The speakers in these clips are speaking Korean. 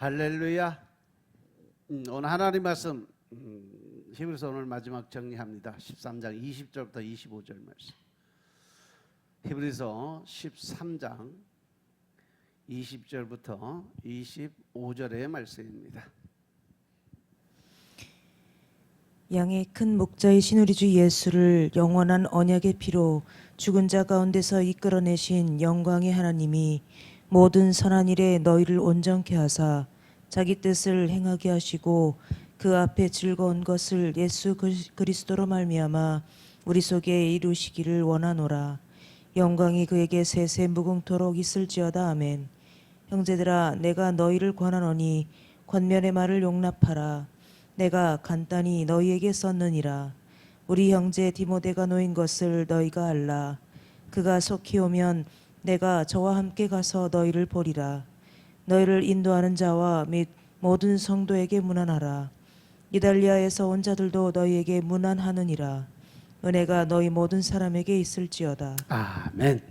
할렐루야. 오늘 하나님 말씀 히브리서 오늘 마지막 정리합니다. 13장 20절부터 25절 말씀. 히브리서 13장 20절부터 25절의 말씀입니다. 양의 큰 목자이신 우리 주 예수를 영원한 언약의 피로 죽은 자 가운데서 이끌어내신 영광의 하나님이 모든 선한 일에 너희를 온전케 하사 자기 뜻을 행하게 하시고 그 앞에 즐거운 것을 예수 그리스도로 말미암아 우리 속에 이루시기를 원하노라. 영광이 그에게 세세 무궁토록 있을지어다. 아멘. 형제들아, 내가 너희를 권하노니 권면의 말을 용납하라. 내가 간단히 너희에게 썼느니라. 우리 형제 디모데가 놓인 것을 너희가 알라. 그가 속히 오면 내가 저와 함께 가서 너희를 보리라. 너희를 인도하는 자와 및 모든 성도에게 문안하라. 이달리아에서 온 자들도 너희에게 문안하느니라. 은혜가 너희 모든 사람에게 있을지어다. 아멘.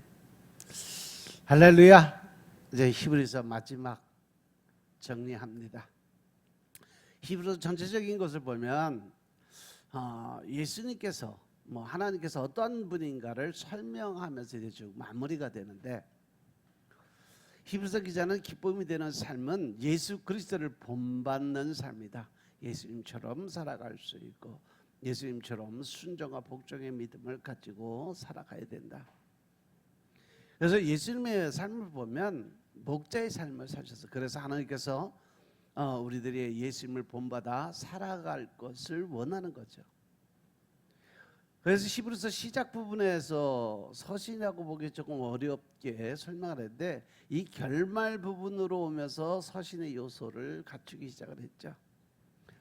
할렐루야. 이제 히브리서 마지막 정리합니다. 히브리서 전체적인 것을 보면 예수님께서 하나님께서 어떤 분인가를 설명하면서 이제 쭉 마무리가 되는데, 히브리서 기자는 기쁨이 되는 삶은 예수 그리스도를 본받는 삶이다. 예수님처럼 살아갈 수 있고 예수님처럼 순종과 복종의 믿음을 가지고 살아가야 된다. 그래서 예수님의 삶을 보면 목자의 삶을 사셔서, 그래서 하나님께서 우리들이 예수님을 본받아 살아갈 것을 원하는 거죠. 그래서 히브리서 시작 부분에서 서신이라고 보기 조금 어렵게 설명을 했는데, 이 결말 부분으로 오면서 서신의 요소를 갖추기 시작을 했죠.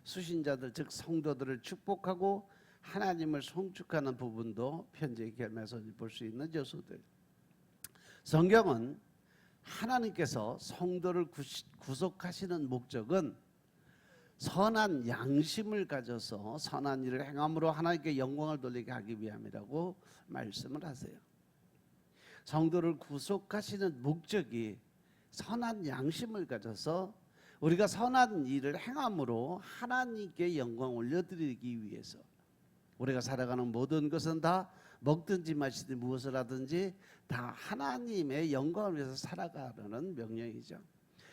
수신자들 즉 성도들을 축복하고 하나님을 송축하는 부분도 편지의 결말에서 볼 수 있는 요소들. 성경은 하나님께서 성도를 구속하시는 목적은 선한 양심을 가져서 선한 일을 행함으로 하나님께 영광을 돌리게 하기 위함이라고 말씀을 하세요. 성도를 구속하시는 목적이 선한 양심을 가져서 우리가 선한 일을 행함으로 하나님께 영광 올려드리기 위해서, 우리가 살아가는 모든 것은 다 먹든지 마시든 무엇을 하든지 다 하나님의 영광을 위해서 살아가려는 명령이죠.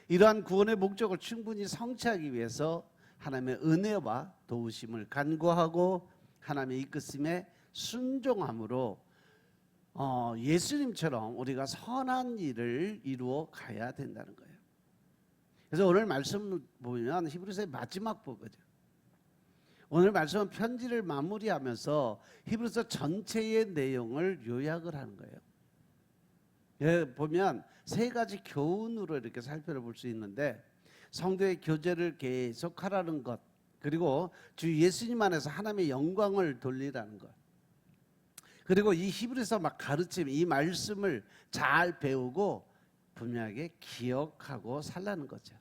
이러한 구원의 목적을 충분히 성취하기 위해서 하나님의 은혜와 도우심을 간구하고 하나님의 이끄심에 순종함으로 예수님처럼 우리가 선한 일을 이루어 가야 된다는 거예요. 그래서 오늘 말씀을 보면 히브리서의 마지막 부분이죠. 오늘 말씀은 편지를 마무리하면서 히브리서 전체의 내용을 요약을 하는 거예요. 여기 보면 세 가지 교훈으로 이렇게 살펴볼 수 있는데, 성도의 교제를 계속하라는 것, 그리고 주 예수님 안에서 하나님의 영광을 돌리라는 것, 그리고 이 히브리서 가르침, 이 말씀을 잘 배우고 분명하게 기억하고 살라는 거죠.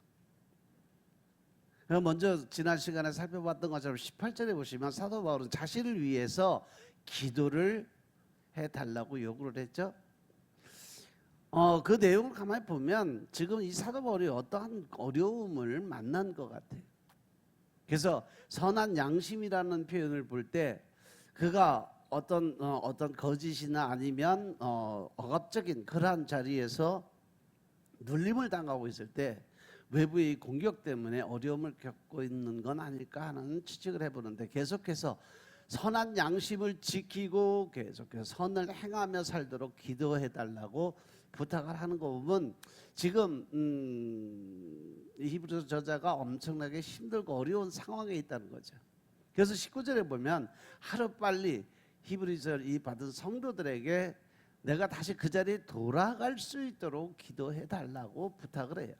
먼저 지난 시간에 살펴봤던 것처럼 18절에 보시면 사도 바울은 자신을 위해서 기도를 해달라고 요구를 했죠. 그 내용을 가만히 보면 지금 이 사도 바울이 어떠한 어려움을 만난 것 같아요. 그래서 선한 양심이라는 표현을 볼 때 그가 어떤 거짓이나 아니면 억압적인 그러한 자리에서 눌림을 당하고 있을 때 외부의 공격 때문에 어려움을 겪고 있는 건 아닐까 하는 추측을 해보는데, 계속해서 선한 양심을 지키고 계속해서 선을 행하며 살도록 기도해달라고 부탁을 하는 거 보면 지금 이 히브리서 저자가 엄청나게 힘들고 어려운 상황에 있다는 거죠. 그래서 19절에 보면 하루빨리 히브리서를 이 받은 성도들에게 내가 다시 그 자리에 돌아갈 수 있도록 기도해달라고 부탁을 해요.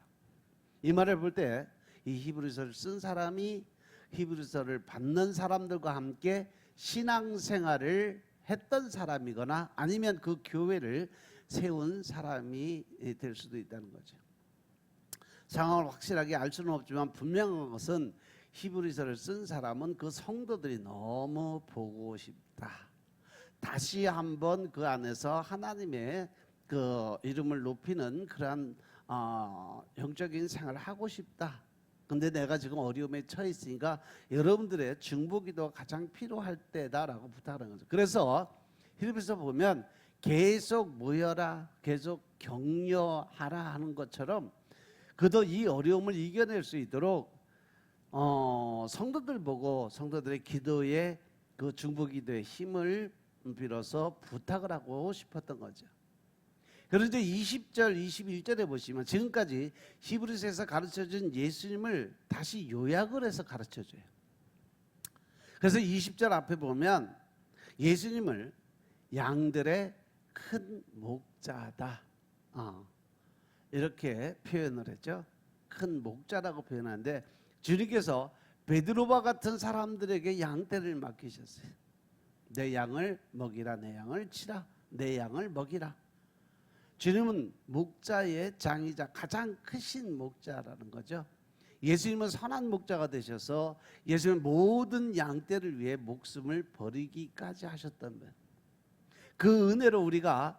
이 말을 볼 때 이 히브리서를 쓴 사람이 히브리서를 받는 사람들과 함께 신앙생활을 했던 사람이거나 아니면 그 교회를 세운 사람이 될 수도 있다는 거죠. 상황을 확실하게 알 수는 없지만 분명한 것은 히브리서를 쓴 사람은 그 성도들이 너무 보고 싶다. 다시 한번 그 안에서 하나님의 그 이름을 높이는 그러한 영적인 생활을 하고 싶다. 근데 내가 지금 어려움에 처해 있으니까 여러분들의 중보기도가 가장 필요할 때다라고 부탁하는 거죠. 그래서 히브리서 보면 계속 모여라, 계속 격려하라 하는 것처럼 그도 이 어려움을 이겨낼 수 있도록 성도들 보고 성도들의 기도에 그 중보기도의 힘을 빌어서 부탁을 하고 싶었던 거죠. 그런데 20절, 21절에 보시면 지금까지 히브리서에서 가르쳐준 예수님을 다시 요약을 해서 가르쳐줘요. 그래서 20절 앞에 보면 예수님을 양들의 큰 목자다, 이렇게 표현을 했죠. 큰 목자라고 표현하는데 주님께서 베드로와 같은 사람들에게 양떼를 맡기셨어요. 내 양을 먹이라, 내 양을 치라, 내 양을 먹이라. 주님은 목자의 장이자 가장 크신 목자라는 거죠. 예수님은 선한 목자가 되셔서 예수님은 모든 양떼를 위해 목숨을 버리기까지 하셨던 분. 그 은혜로 우리가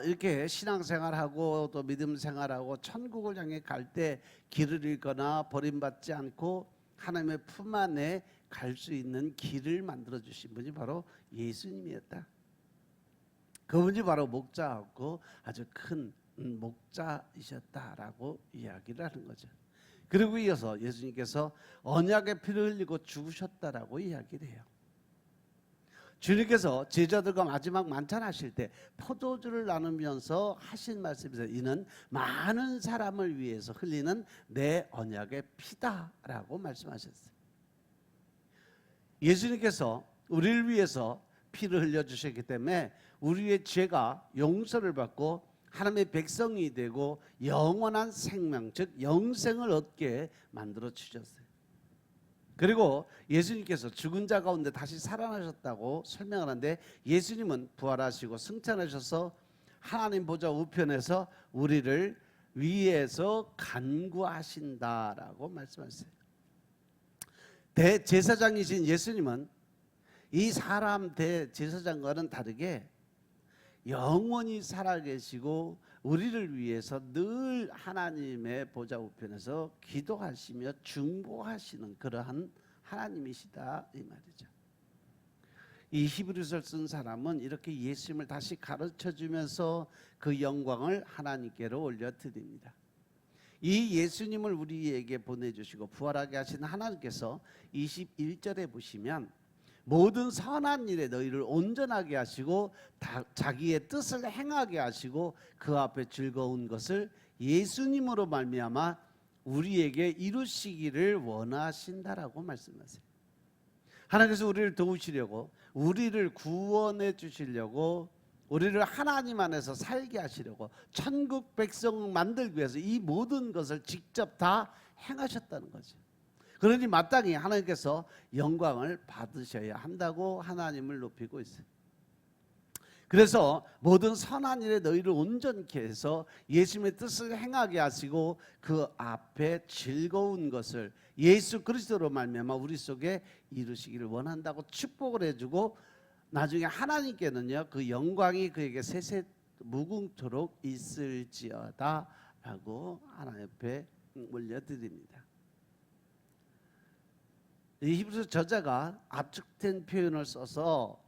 이렇게 신앙생활하고 또 믿음생활하고 천국을 향해 갈 때 길을 잃거나 버림받지 않고 하나님의 품 안에 갈 수 있는 길을 만들어 주신 분이 바로 예수님이었다. 그분이 바로 목자였고 아주 큰 목자이셨다라고 이야기를 하는 거죠. 그리고 이어서 예수님께서 언약의 피를 흘리고 죽으셨다라고 이야기를 해요. 주님께서 제자들과 마지막 만찬하실 때 포도주를 나누면서 하신 말씀에서 이는 많은 사람을 위해서 흘리는 내 언약의 피다라고 말씀하셨어요. 예수님께서 우리를 위해서 피를 흘려주셨기 때문에 우리의 죄가 용서를 받고 하나님의 백성이 되고 영원한 생명, 즉 영생을 얻게 만들어 주셨어요. 그리고 예수님께서 죽은 자 가운데 다시 살아나셨다고 설명하는데 예수님은 부활하시고 승천하셔서 하나님 보좌 우편에서 우리를 위에서 간구하신다라고 말씀하셨어요. 대제사장이신 예수님은 이 사람 대제사장과는 다르게 영원히 살아계시고 우리를 위해서 늘 하나님의 보좌 우편에서 기도하시며 중보하시는 그러한 하나님이시다 이 말이죠. 이 히브리서를 쓴 사람은 이렇게 예수님을 다시 가르쳐주면서 그 영광을 하나님께로 올려드립니다. 이 예수님을 우리에게 보내주시고 부활하게 하신 하나님께서 21절에 보시면 모든 선한 일에 너희를 온전하게 하시고 자기의 뜻을 행하게 하시고 그 앞에 즐거운 것을 예수님으로 말미암아 우리에게 이루시기를 원하신다라고 말씀하세요. 하나님께서 우리를 도우시려고 우리를 구원해 주시려고 우리를 하나님 안에서 살게 하시려고 천국 백성 만들기 위해서 이 모든 것을 직접 다 행하셨다는 거죠. 그러니 마땅히 하나님께서 영광을 받으셔야 한다고 하나님을 높이고 있어요. 그래서 모든 선한 일에 너희를 온전케 해서 예수님의 뜻을 행하게 하시고 그 앞에 즐거운 것을 예수 그리스도로 말미암아 우리 속에 이루시기를 원한다고 축복을 해주고 나중에 하나님께는요 그 영광이 그에게 세세 무궁토록 있을지어다 라고 하나님 앞에 올려드립니다. 이 히브리서 저자가 압축된 표현을 써서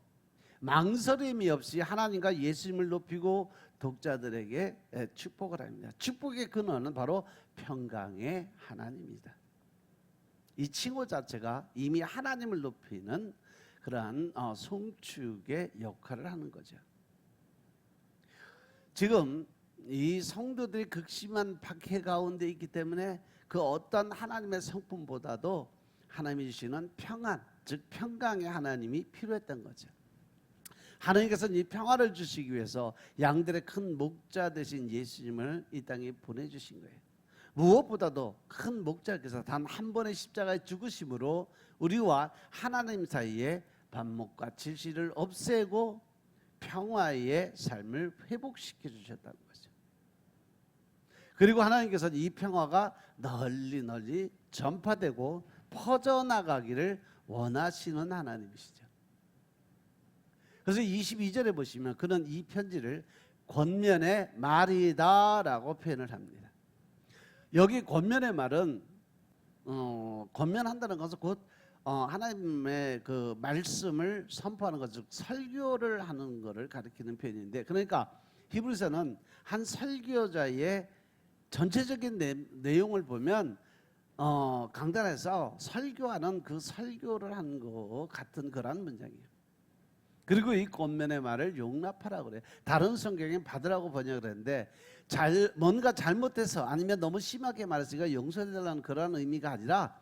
망설임이 없이 하나님과 예수님을 높이고 독자들에게 축복을 합니다. 축복의 근원은 바로 평강의 하나님입니다. 이 칭호 자체가 이미 하나님을 높이는 그러한 송축의 역할을 하는 거죠. 지금 이 성도들이 극심한 박해 가운데 있기 때문에 그 어떤 하나님의 성품보다도 하나님이 주시는 평안, 즉 평강의 하나님이 필요했던 거죠. 하나님께서는 이 평화를 주시기 위해서 양들의 큰 목자 되신 예수님을 이 땅에 보내주신 거예요. 무엇보다도 큰 목자께서 단 한 번의 십자가의 죽으심으로 우리와 하나님 사이에 반목과 질시를 없애고 평화의 삶을 회복시켜 주셨다는 거죠. 그리고 하나님께서는 이 평화가 널리 전파되고 퍼져나가기를 원하시는 하나님이시죠. 그래서 22절에 보시면 그는 이 편지를 권면의 말이다라고 표현을 합니다. 여기 권면의 말은 권면한다는 것은 곧 하나님의 그 말씀을 선포하는 것, 즉 설교를 하는 것을 가리키는 표현인데, 그러니까 히브리서는 한 설교자의 전체적인 내용을 보면 강단에서 설교하는 그 설교를 하는 것 같은 그런 문장이에요. 그리고 이 권면의 말을 용납하라고 그래요. 다른 성경엔 받으라고 번역을 했는데 뭔가 잘못해서 아니면 너무 심하게 말했으니까 용서해달라는 그런 의미가 아니라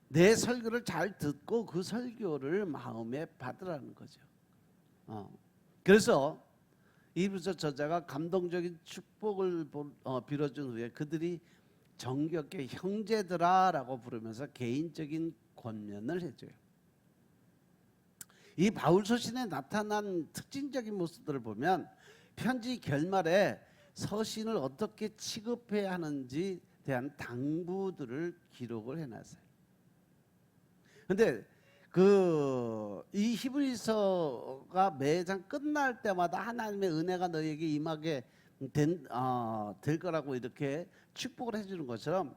내 설교를 잘 듣고 그 설교를 마음에 받으라는 거죠. 그래서 이브리서 저자가 감동적인 축복을 빌어준 후에 그들이 정겹게 형제들아라고 부르면서 개인적인 권면을 해줘요. 이 바울 서신에 나타난 특징적인 모습들을 보면 편지 결말에 서신을 어떻게 취급해야 하는지 대한 당부들을 기록을 해놨어요. 근데 이 히브리서가 매장 끝날 때마다 하나님의 은혜가 너에게 임하게 될 거라고 이렇게 축복을 해주는 것처럼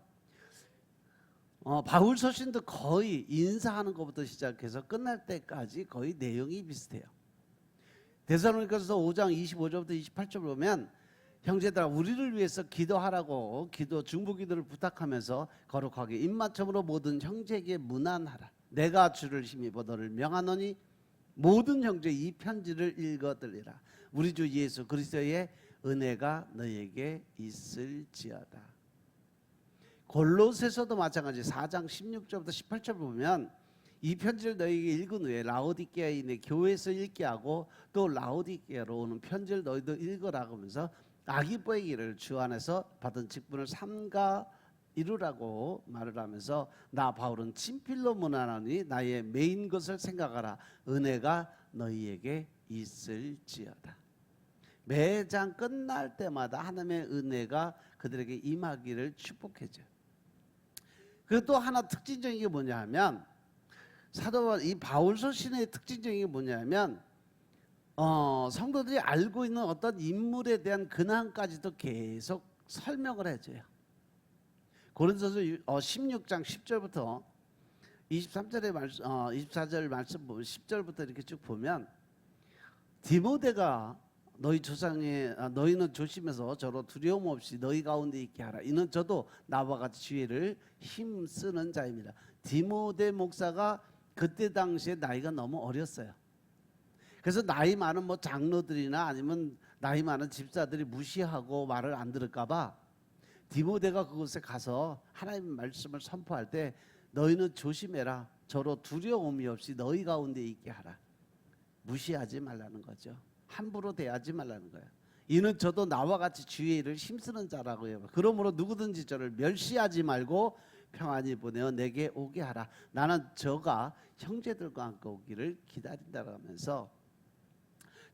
바울 서신도 거의 인사하는 것부터 시작해서 끝날 때까지 거의 내용이 비슷해요. 데살로니가서 5장 25절부터 28절 보면 형제들아 우리를 위해서 기도하라고 중보 기도를 부탁하면서 거룩하게 입맞춤으로 모든 형제에게 문안하라. 내가 주를 힘입어 너를 명하노니 모든 형제 이 편지를 읽어들리라. 우리 주 예수 그리스도의 은혜가 너에게 있을지어다. 골로새서도 마찬가지 4장 16절부터 18절 보면 이 편지를 너희에게 읽은 후에 라오디게아인의 교회에서 읽게 하고 또 라오디게아로 오는 편지를 너희도 읽으라고 하면서 아기뽀의 길을 주 안에서 받은 직분을 삼가 이루라고 말을 하면서 나 바울은 친필로 문안하니 나의 메인 것을 생각하라. 은혜가 너희에게 있을지어다. 매장 끝날 때마다 하나님의 은혜가 그들에게 임하기를 축복해줘요. 그리고 또 하나 특징적인 게 뭐냐 하면 이 바울 서신의 특징적인 게 뭐냐 하면 성도들이 알고 있는 어떤 인물에 대한 근황까지도 계속 설명을 해줘요. 고린도서 16장 10절부터 23절의 말씀, 24절 말씀 보면 10절부터 이렇게 쭉 보면 디모데가 너희는 조심해서 저로 두려움 없이 너희 가운데 있게 하라. 이는 저도 나와 같이 주의를 힘쓰는 자입니다. 디모데 목사가 그때 당시에 나이가 너무 어렸어요. 그래서 나이 많은 장로들이나 아니면 나이 많은 집사들이 무시하고 말을 안 들을까봐 디모데가 그곳에 가서 하나님의 말씀을 선포할 때 너희는 조심해라. 저로 두려움이 없이 너희 가운데 있게 하라. 무시하지 말라는 거죠. 함부로 대하지 말라는 거예요. 이는 저도 나와 같이 주의 일을 힘쓰는 자라고 해요. 그러므로 누구든지 저를 멸시하지 말고 평안히 보내어 내게 오게 하라. 나는 저가 형제들과 함께 오기를 기다린다고 하면서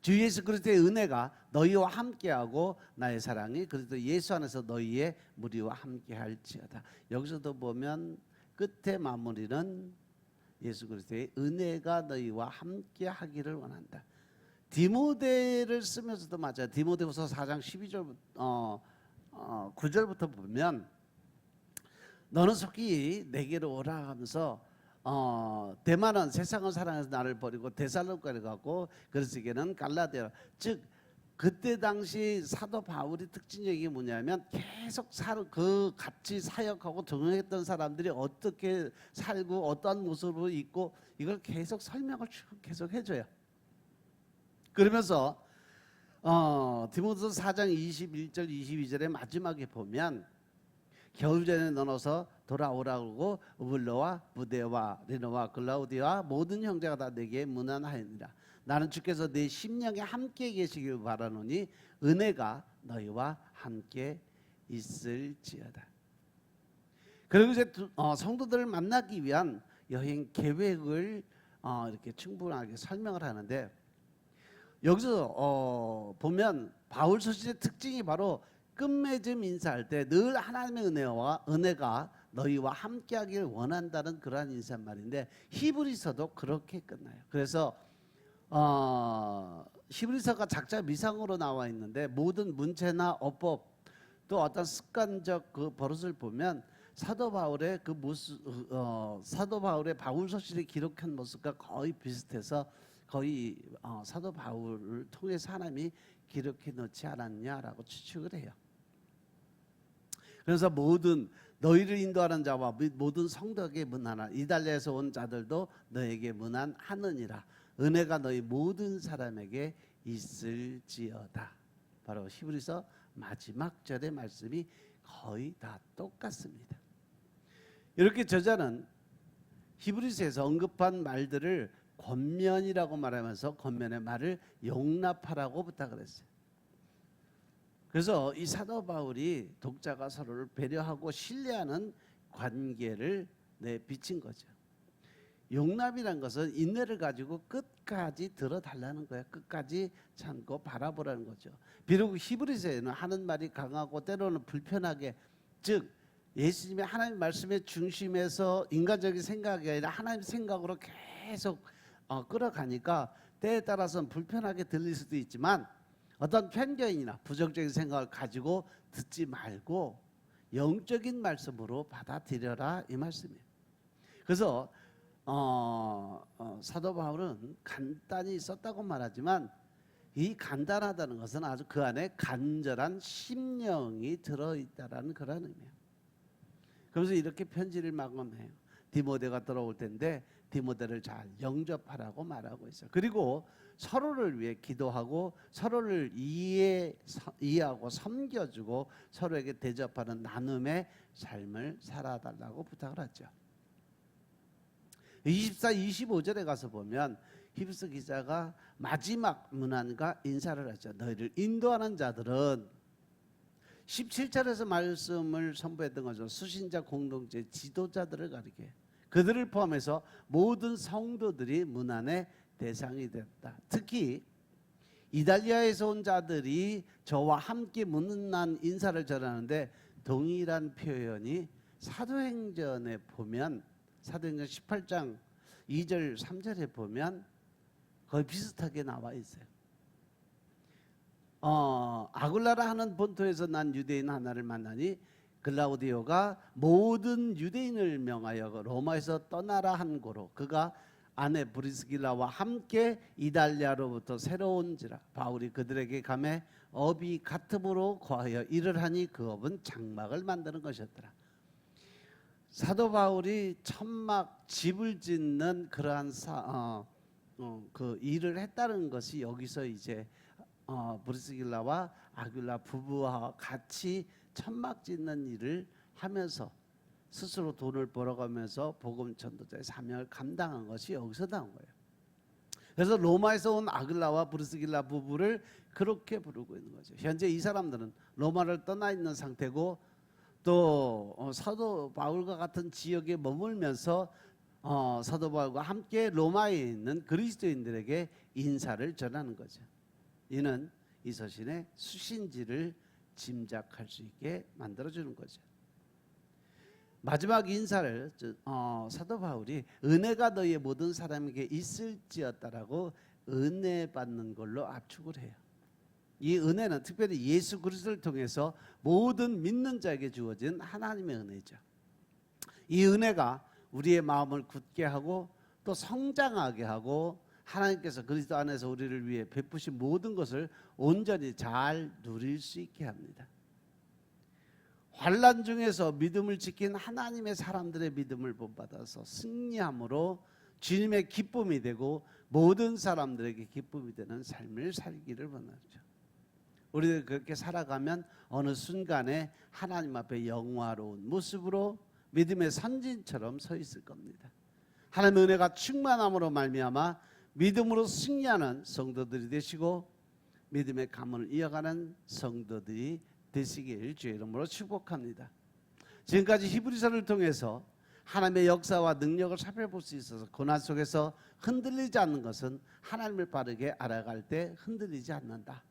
주 예수 그리스도의 은혜가 너희와 함께하고 나의 사랑이 그리스도 예수 안에서 너희의 무리와 함께할지어다. 여기서도 보면 끝에 마무리는 예수 그리스도의 은혜가 너희와 함께하기를 원한다. 디모데를 쓰면서도 맞아요. 디모데후서 4장 12절 9절부터 보면 너는 속히 내게로 오라 하면서 대만은 세상을 사랑해서 나를 버리고 데살로니가를 가고 그리스도에게는 갈라디아, 즉 그때 당시 사도 바울이 특징적인 게 뭐냐면 계속 같이 사역하고 동행했던 사람들이 어떻게 살고 어떠한 모습으로 있고 이걸 계속 설명을 계속 해줘요. 그러면서 디모데서 4장 21절 22절의 마지막에 보면 겨울전에 넣어서 돌아오라고 우블로와 부데와 리노와 글라우디와 모든 형제가 다 내게 문안하였느니라. 나는 주께서 내 심령에 함께 계시길 바라노니 은혜가 너희와 함께 있을지어다. 그리고 이제 성도들을 만나기 위한 여행 계획을 이렇게 충분하게 설명을 하는데 여기서 보면 바울 서신의 특징이 바로 끝맺음 인사할 때 늘 하나님의 은혜가 너희와 함께하길 원한다는 그러한 인사말인데 히브리서도 그렇게 끝나요. 그래서 히브리서가 작자 미상으로 나와 있는데 모든 문체나 어법 또 어떤 습관적 그 버릇을 보면 사도 바울의 그 모습, 사도 바울의 바울 서신에 기록한 모습과 거의 비슷해서 거의 사도 바울을 통해서 하나님이 기록해 놓지 않았냐라고 추측을 해요. 그래서 모든 너희를 인도하는 자와 모든 성도에게 문안하라. 이달리아에서 온 자들도 너에게 문안하느니라. 은혜가 너희 모든 사람에게 있을지어다. 바로 히브리서 마지막 절의 말씀이 거의 다 똑같습니다. 이렇게 저자는 히브리서에서 언급한 말들을 권면이라고 말하면서 권면의 말을 용납하라고 부탁을 했어요. 그래서 이 사도 바울이 독자가 서로를 배려하고 신뢰하는 관계를 비친 거죠. 용납이란 것은 인내를 가지고 끝까지 들어달라는 거예요. 끝까지 참고 바라보라는 거죠. 비록 히브리서에는 하는 말이 강하고 때로는 불편하게, 즉 예수님의 하나님 말씀의 중심에서 인간적인 생각이 아니라 하나님 생각으로 계속 끌어가니까 때에 따라서는 불편하게 들릴 수도 있지만 어떤 편견이나 부정적인 생각을 가지고 듣지 말고 영적인 말씀으로 받아들여라, 이 말씀이에요. 그래서 사도 바울은 간단히 썼다고 말하지만 이 간단하다는 것은 아주 그 안에 간절한 심령이 들어있다라는 그런 의미예요. 그래서 이렇게 편지를 마감해요. 디모데가 돌아올 텐데 디모데를 잘 영접하라고 말하고 있어요. 그리고 서로를 위해 기도하고 서로를 이해하고 섬겨주고 서로에게 대접하는 나눔의 삶을 살아달라고 부탁을 하죠. 24, 25절에 가서 보면 히브리서 기자가 마지막 문안과 인사를 하죠. 너희를 인도하는 자들은 17절에서 말씀을 선보였던 거죠. 수신자 공동체 지도자들을 가리켜요. 그들을 포함해서 모든 성도들이 문안의 대상이 됐다. 특히 이달리아에서 온 자들이 저와 함께 문안 인사를 전하는데 동일한 표현이 사도행전에 보면 사도행전 18장 2절 3절에 보면 거의 비슷하게 나와 있어요. 아굴라라 하는 본토에서 난 유대인 하나를 만나니 글라우디오가 모든 유대인을 명하여 로마에서 떠나라 한 고로 그가 아내 브리스길라와 함께 이달리아로부터 새로운지라. 바울이 그들에게 감해 업이 같음으로 거하여 일을 하니 그 업은 장막을 만드는 것이었더라. 사도 바울이 천막 집을 짓는 그러한 그 일을 했다는 것이 여기서 이제 브리스길라와 아굴라 부부와 같이 천막 짓는 일을 하면서 스스로 돈을 벌어가면서 복음 전도자의 사명을 감당한 것이 여기서 나온 거예요. 그래서 로마에서 온 아글라와 브리스길라 부부를 그렇게 부르고 있는 거죠. 현재 이 사람들은 로마를 떠나 있는 상태고 또 사도 바울과 같은 지역에 머물면서 사도 바울과 함께 로마에 있는 그리스도인들에게 인사를 전하는 거죠. 이는 이 서신의 수신지를 짐작할 수 있게 만들어주는 거죠. 마지막 인사를 사도 바울이 은혜가 너희의 모든 사람에게 있을지어다라고 은혜 받는 걸로 압축을 해요. 이 은혜는 특별히 예수 그리스도를 통해서 모든 믿는 자에게 주어진 하나님의 은혜죠. 이 은혜가 우리의 마음을 굳게 하고 또 성장하게 하고 하나님께서 그리스도 안에서 우리를 위해 베푸신 모든 것을 온전히 잘 누릴 수 있게 합니다. 환난 중에서 믿음을 지킨 하나님의 사람들의 믿음을 본받아서 승리함으로 주님의 기쁨이 되고 모든 사람들에게 기쁨이 되는 삶을 살기를 원하죠. 우리들 그렇게 살아가면 어느 순간에 하나님 앞에 영화로운 모습으로 믿음의 선진처럼 서 있을 겁니다. 하나님의 은혜가 충만함으로 말미암아 믿음으로 승리하는 성도들이 되시고 믿음의 가문을 이어가는 성도들이 되시길 주의 이름으로 축복합니다. 지금까지 히브리서를 통해서 하나님의 역사와 능력을 살펴볼 수 있어서 고난 속에서 흔들리지 않는 것은 하나님을 바르게 알아갈 때 흔들리지 않는다.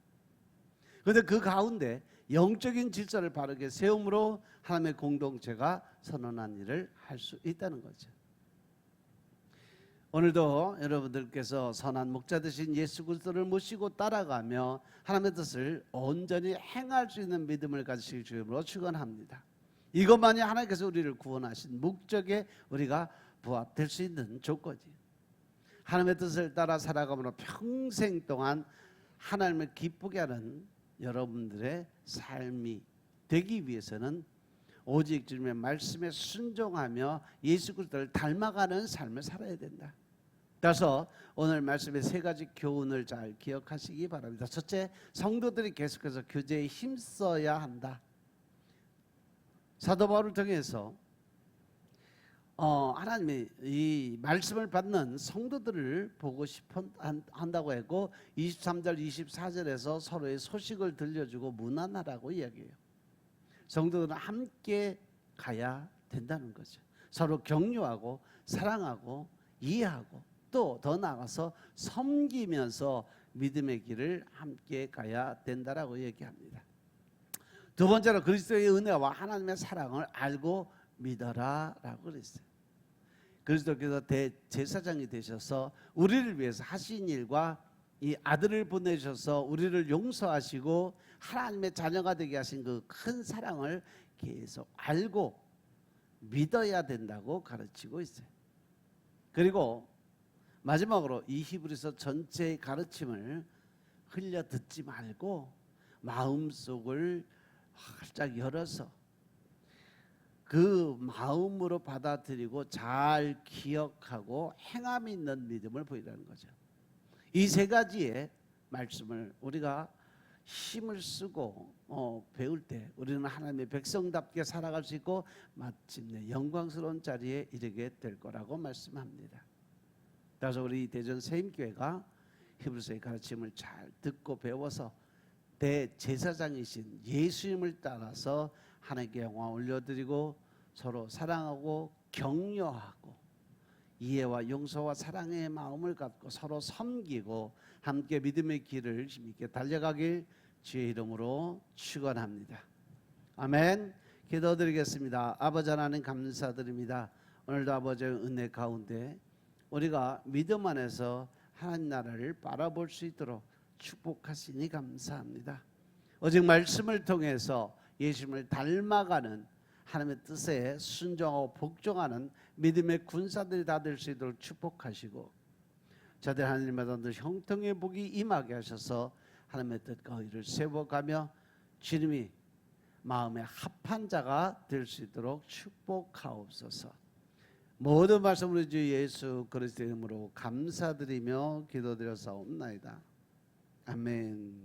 그런데 그 가운데 영적인 질서를 바르게 세움으로 하나님의 공동체가 선언한 일을 할 수 있다는 거죠. 오늘도 여러분들께서 선한 목자 되신 예수 그리스도를 모시고 따라가며 하나님의 뜻을 온전히 행할 수 있는 믿음을 가지실 주임으로 축원합니다. 이것만이 하나님께서 우리를 구원하신 목적에 우리가 부합될 수 있는 조건이에요. 하나님의 뜻을 따라 살아감으로 평생 동안 하나님을 기쁘게 하는 여러분들의 삶이 되기 위해서는 오직 주님의 말씀에 순종하며 예수 그리스도를 닮아가는 삶을 살아야 된다. 그래서 오늘 말씀의 세 가지 교훈을 잘 기억하시기 바랍니다. 첫째, 성도들이 계속해서 교제에 힘써야 한다. 사도 바울을 통해서 하나님이 이 말씀을 받는 성도들을 보고 싶어 한다고 했고 23절 24절에서 서로의 소식을 들려주고 문안하라고 이야기해요. 성도들은 함께 가야 된다는 거죠. 서로 격려하고 사랑하고 이해하고 또 더 나아가서 섬기면서 믿음의 길을 함께 가야 된다라고 얘기합니다. 두 번째로 그리스도의 은혜와 하나님의 사랑을 알고 믿어라라고 그랬어요. 그리스도께서 대제사장이 되셔서 우리를 위해서 하신 일과 이 아들을 보내셔서 우리를 용서하시고 하나님의 자녀가 되게 하신 그 큰 사랑을 계속 알고 믿어야 된다고 가르치고 있어요. 그리고 마지막으로 이 히브리서 전체의 가르침을 흘려 듣지 말고 마음속을 활짝 열어서 그 마음으로 받아들이고 잘 기억하고 행함이 있는 믿음을 보이라는 거죠. 이 세 가지의 말씀을 우리가 힘을 쓰고 배울 때 우리는 하나님의 백성답게 살아갈 수 있고 마침내 영광스러운 자리에 이르게 될 거라고 말씀합니다. 그래서 우리 대전 세임교회가 히브리서의 가르침을 잘 듣고 배워서 대제사장이신 예수님을 따라서 하나님께 영광 올려드리고 서로 사랑하고 격려하고 이해와 용서와 사랑의 마음을 갖고 서로 섬기고 함께 믿음의 길을 힘있게 달려가길 주의 이름으로 축원합니다. 아멘. 기도드리겠습니다. 아버지 하나님 감사드립니다. 오늘도 아버지의 은혜 가운데 우리가 믿음 안에서 하나님 나라를 바라볼 수 있도록 축복하시니 감사합니다. 오직 말씀을 통해서 예수님을 닮아가는 하나님의 뜻에 순종하고 복종하는 믿음의 군사들이 다 될 수 있도록 축복하시고 저들 하나님마다 늘 형통의 복이 임하게 하셔서 하나님의 뜻과 의를 세워가며 주님이 마음에 합한 자가 될 수 있도록 축복하옵소서. 모든 말씀 우리 주 예수 그리스도의 이름으로 감사드리며 기도드려사옵나이다. 아멘.